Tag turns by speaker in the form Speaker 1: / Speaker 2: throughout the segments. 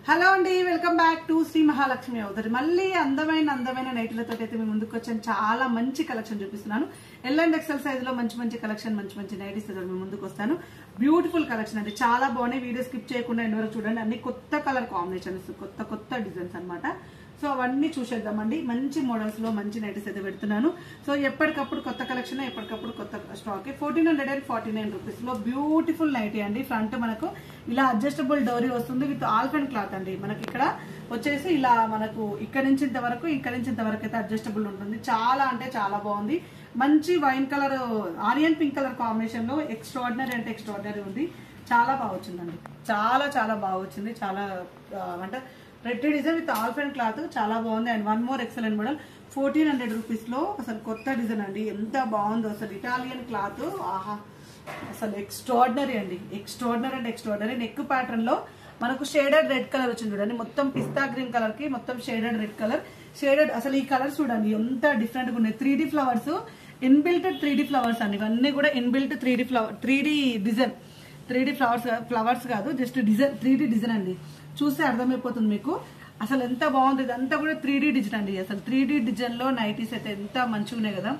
Speaker 1: Hello అండి, welcome back to Shri Mahalakshmi అవతారి. మళ్ళీ అందమైన నైట్లతో అయితే మేము ముందుకు వచ్చాను. చాలా మంచి కలెక్షన్ చూపిస్తున్నాను. ఎల్ అండ్ ఎక్సెల్ సైజ్ లో మంచి కలెక్షన్, మంచి నైటీస్ మేము ముందుకు వస్తాను. బ్యూటిఫుల్ కలెక్షన్ అండి, చాలా బాగున్నాయి. వీడియో స్కిప్ చేయకుండా ఎండ్ వరకు చూడండి. అన్ని కొత్త కలర్ కాంబినేషన్స్, కొత్త డిజైన్స్ అనమాట. సో అవన్నీ చూసేద్దామండి. మంచి మోడల్స్ లో మంచి నైటీస్ అయితే పెడుతున్నాను. సో ఎప్పటికప్పుడు కొత్త కలెక్షన్, ఎప్పటికప్పుడు కొత్త స్టాక్. 1449 రూపీస్ లో బ్యూటిఫుల్ నైటీ అండి. ఫ్రంట్ మనకు ఇలా అడ్జస్టబుల్ డోరీ వస్తుంది విత్ ఆల్ఫెన్ క్లాత్ అండి. మనకి ఇక్కడ వచ్చేసి ఇలా మనకు ఇక్కడ నుంచి ఇంతవరకు అయితే అడ్జస్టబుల్ ఉంటుంది. చాలా అంటే చాలా బాగుంది. మంచి wine colour, onion pink colour combination లో ఎక్స్ట్రాడినరీ ఉంది. చాలా బాగా వచ్చిందండి, చాలా బాగా వచ్చింది. చాలా అంటే రెడ్ డిజైన్ విత్ ఆల్ఫెన్ క్లాత్ చాలా బాగుంది. And one more excellent model 1400 rupees లో అసలు కొత్త డిజైన్ అండి. ఎంత బాగుందో అసలు, ఇటాలియన్ క్లాత్. ఆహా, అసలు ఎక్స్ట్రాడినరీ అండి, ఎక్స్ట్రాడినరీ. నెక్ ప్యాటర్న్ లో మనకు షేడెడ్ రెడ్ కలర్ వచ్చింది చూడండి. మొత్తం పిస్తా గ్రీన్ కలర్ కి మొత్తం షేడెడ్ రెడ్ కలర్. అసలు ఈ కలర్స్ చూడండి ఎంత డిఫరెంట్ గా ఉన్నాయి. 3D flowers, inbuilt 3D flowers అండి. ఇవన్నీ కూడా inbuilt 3D design. 3D flowers కాదు, జస్ట్ డిజైన్, 3D డిజైన్ అండి. చూస్తే అర్థమైపోతుంది మీకు అసలు ఎంత బాగుంది. ఇదంతా కూడా 3D డిజైన్ అండి. అసలు 3D డిజైన్ లో నైటీస్ అయితే ఎంత మంచిగా ఉన్నాయి కదా.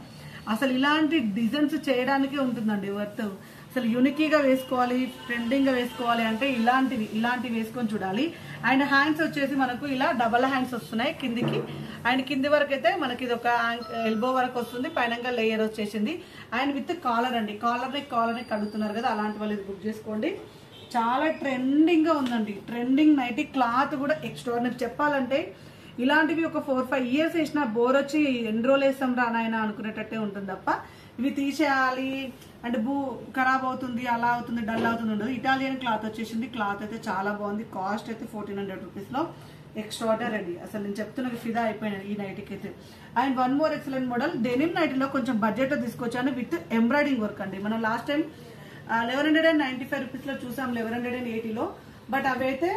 Speaker 1: అసలు ఇలాంటి డిజైన్స్ చేయడానికే ఉంటుందండి వర్త్. అసలు యూనికీగా వేసుకోవాలి, ట్రెండింగ్ గా వేసుకోవాలి అంటే ఇలాంటివి వేసుకొని చూడాలి. అండ్ హ్యాండ్స్ వచ్చేసి మనకు ఇలా డబల్ హ్యాండ్స్ వస్తున్నాయి కిందికి. అండ్ కింది వరకు అయితే మనకి ఇది ఒక ఎల్బో వరకు వస్తుంది, పైన లేయర్ వచ్చేసింది. అండ్ విత్ కాలర్ అండి. కాలర్ కడుగుతున్నారు కదా, అలాంటి వాళ్ళు ఇది బుక్ చేసుకోండి. చాలా ట్రెండింగ్ గా ఉందండి. Trending nighty. క్లాత్ కూడా ఎక్స్ట్రాడినరీ. చెప్పాలంటే ఇలాంటివి ఒక 4-5 ఇయర్స్ వేసినా బోర్ వచ్చి ఎన్ని రోజులు వేస్తాం రానాయన అనుకునేటట్టే ఉంటుంది తప్ప ఇవి తీసేయాలి అంటే ఖరాబ్ అవుతుంది, అలా అవుతుంది, డల్ అవుతుంది ఉండదు. ఇటాలియన్ క్లాత్ వచ్చేసింది. క్లాత్ అయితే చాలా బాగుంది. కాస్ట్ అయితే 1400 రూపీస్ లో ఎక్స్ట్రాడినరీ. అసలు నేను చెప్తున్నా ఫిదా అయిపోయినా ఈ నైటీకి అయితే. And one more excellent model denim నైటీలో కొంచెం బడ్జెట్ లో తీసుకొచ్చాను విత్ ఎంబ్రాయిడింగ్ వర్క్ అండి. మనం లాస్ట్ టైం 1195 రూపీస్ లో చూసాం, 1180 లో. బట్ అవైతే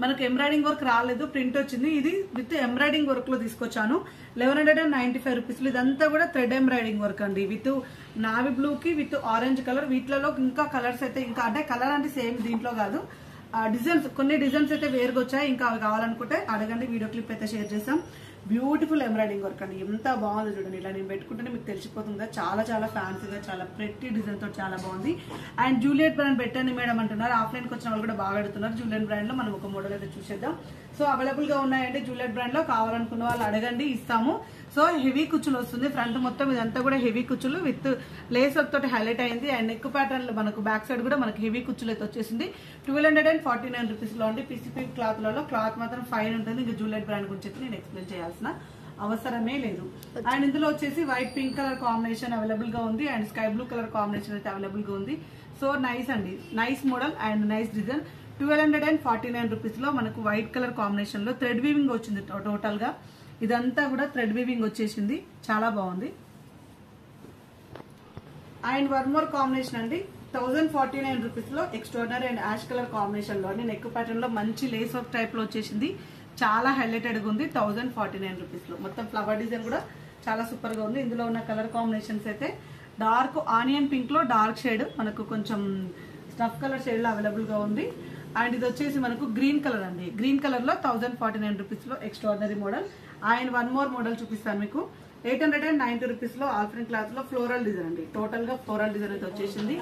Speaker 1: మనకు ఎంబ్రాయిడింగ్ వర్క్ రాలేదు, ప్రింట్ వచ్చింది. ఇది విత్ ఎంబ్రాయిడింగ్ వర్క్ లో తీసుకొచ్చాను 1195 రూపీస్ లో. ఇదంతా కూడా థ్రెడ్ ఎంబ్రాయిడింగ్ వర్క్ అండి, విత్ నావీ బ్లూ కి విత్ ఆరెంజ్ కలర్. వీటిలో ఇంకా కలర్స్ అయితే ఇంకా అంటే కలర్ అంటే సేమ్ దీంట్లో కాదు, కొన్ని డిజైన్స్ అయితే వేరుగా వచ్చాయి. ఇంకా అవి కావాలనుకుంటే అడగండి, వీడియో క్లిప్ అయితే షేర్ చేస్తాం. బ్యూటిఫుల్ ఎంబ్రాయిడింగ్ వర్క్ అండి. ఎంత బాగుంది చూడండి. ఇలా నేను పెట్టుకుంటే మీకు తెలిసిపోతుందా, చాలా ఫ్యాన్సీగా, చాలా ప్రెట్టి డిజైన్ తో చాలా బాగుంది. అండ్ జూలియట్ బ్రాండ్ పెట్టండి మేడం అంటున్నారు. ఆఫ్లైన్ కి వచ్చిన వాళ్ళు కూడా బాగా అడుగుతున్నారు. జూలియట్ బ్రాండ్ లో మనం ఒక మోడల్ అయితే చూసేద్దాం. సో అవైలబుల్ గా ఉన్నాయండి జూలియట్ బ్రాండ్ లో. కావాలనుకున్న వాళ్ళు అడగండి, ఇస్తాము. సో హెవీ కుచ్చులు వస్తుంది ఫ్రంట్ మొత్తం. ఇదంతా కూడా హెవీ కుచ్చులు విత్ లేస్ వర్క్ తోటి హైలైట్ అయింది. అండ్ నెక్ ప్యాటర్న్ లో మనకు బ్యాక్ సైడ్ కూడా మనకి హెవీ కుచ్చులు అయితే వచ్చేసింది. 1249 రూపీస్ లో అండి. పిసిపి క్లాత్ లలో క్లాత్ మాత్రం ఫైన్ ఉంటుంది. ఇంకా జూలియట్ బ్రాండ్ గురించి అయితే నేను ఎక్స్ప్లెయిన్ చేయాల్సిన అవసరమే లేదు. అండ్ ఇందులో వచ్చేసి white pink colour combination available గా ఉంది. And sky blue colour combination అయితే అవైలబుల్ గా ఉంది. సో నైస్ అండి, nice model and nice design. 1249 rupees లో మనకు వైట్ కలర్ కాంబినేషన్ లో థ్రెడ్ వీవింగ్ వచ్చింది. టోటల్ గా ఇదంతా కూడా థ్రెడ్ వీవింగ్ వచ్చేసింది. చాలా బాగుంది. అండ్ వన్ మోర్ కాంబినేషన్ అండి 1049 రూపీస్ లో extraordinary and ash colour combination లో నెక్ ప్యాటర్న్ లో మంచి లేస్ వర్క్ టైప్ లో వచ్చేసింది. చాలా హైలైటెడ్ గా ఉంది. 1049 రూపీస్ లో మొత్తం ఫ్లవర్ డిజైన్ కూడా చాలా సూపర్ గా ఉంది. ఇందులో ఉన్న కలర్ కాంబినేషన్స్ అయితే డార్క్ ఆనియన్ పింక్ లో డార్క్ షేడ్, మనకు కొంచెం స్టఫ్ కలర్ షేడ్ లో అవైలబుల్ గా ఉంది. అండ్ ఇది వచ్చేసి మనకు గ్రీన్ కలర్ అండి. గ్రీన్ కలర్ లో 1049 రూపీస్ లో extraordinary model. And one more model చూపిస్తాను మీకు. 890 రూపీస్ లో ఆల్ఫ్రెన్ క్లాత్ లో ఫ్లోరల్ డిజైన్ అండి. టోటల్ గా ఫ్లోరల్ డిజైన్ అయితే వచ్చేసింది.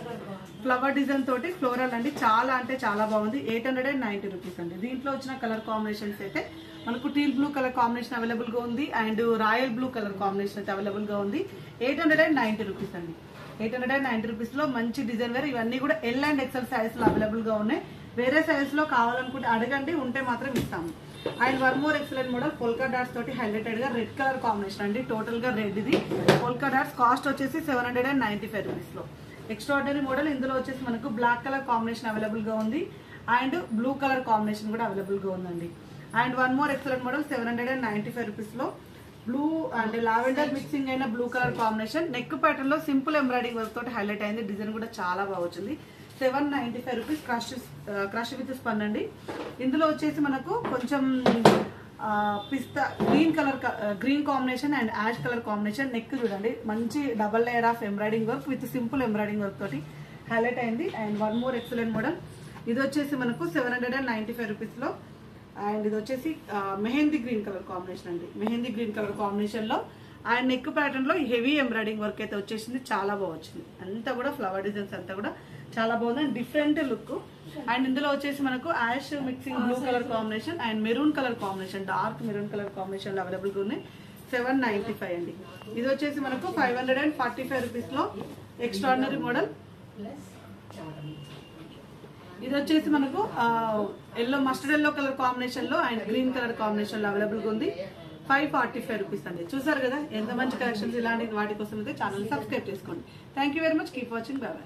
Speaker 1: ఫ్లవర్ డిజైన్ తోటి ఫ్లోరల్ అండి. చాలా అంటే చాలా బాగుంది. 890 రూపీస్ అండి. దీంట్లో వచ్చిన కలర్ కాంబినేషన్స్ అయితే మనకు teal blue colour combination available గా ఉంది. And royal blue colour combination అయితే అవైలబుల్ గా ఉంది. 890 రూపీస్ అండి. 890 రూపీస్ లో మంచి డిజైన్ వేర్. ఇవన్నీ కూడా ఎల్ అండ్ ఎక్సెల్ సైజ్ లో అవైలబుల్ గా ఉన్నాయి. వేరే సైజ్ లో కావాలనుకుంటే అడగండి, ఉంటే మాత్రం ఇస్తాము. And one more excellent model polka dots తోటి హైలైటెడ్ గా రెడ్ కలర్ కాంబినేషన్ అండి. టోటల్ గా రెడ్. ఇది పోల్కా డాట్స్. కాస్ట్ వచ్చేసి 795 రూపీస్ లో ఎక్స్ట్రాడినరీ మోడల్. ఇందులో వచ్చేసి మనకు బ్లాక్ కలర్ కాంబినేషన్ అవైలబుల్ గా ఉంది. అండ్ బ్లూ కలర్ కాంబినేషన్ కూడా అవైలబుల్ గా ఉందండి. And one more excellent model 795 rupees లో బ్లూ అండ్ లావెండర్ మిక్సింగ్ అయిన blue colour combination. Neck pattern లో సింపుల్ ఎంబ్రాయిడింగ్ వర్క్ తోటి హైలైట్ అయింది. డిజైన్ కూడా చాలా బాగా వచ్చింది. 795 రూపీస్ క్రష్ విత్ స్పన్ అండి. ఇందులో వచ్చేసి మనకు కొంచెం పిస్తా green combination and ash colour combination. Neck చూడండి మంచి double layer of embroidering work with simple embroidering work తోటి హైలైట్ అయింది. And one more excellent model. ఇది వచ్చేసి మనకు 795 రూపీస్ లో అండ్ ఇది వచ్చేసి మెహందీ గ్రీన్ కలర్ కాంబినేషన్ అండి. మెహందీ గ్రీన్ కలర్ కాంబినేషన్ లో అండ్ నెక్ ప్యాటర్న్ లో హెవీ ఎంబ్రాయిడింగ్ వర్క్ అయితే వచ్చేసింది. చాలా బాగా వచ్చింది. అంతా కూడా ఫ్లవర్ డిజైన్స్ అంతా కూడా చాలా బాగుంది అండ్ డిఫరెంట్ లుక్. అండ్ ఇందులో వచ్చేసి మనకు ash mixing blue colour combination and maroon colour combination, dark maroon colour combination లో అవైలబుల్ గా ఉన్నాయి. 795 అండి. ఇది వచ్చేసి మనకు 545 రూపీస్ లో ఎక్స్ట్రాడినరీ మోడల్. ఇది వచ్చేసి మనకు yellow mustard yellow colour combination లో అండ్ గ్రీన్ కలర్ కాంబినేషన్ లో అవైలబుల్ గా ఉంది. 545 రూపీస్ అండి. చూసారు కదా ఎంత మంచి కలెక్షన్స్. ఇలాంటి వాటి కోసం అయితే ఛానల్ సబ్స్క్రైబ్ చేసుకోండి. Thank you very much. Keep watching. By by.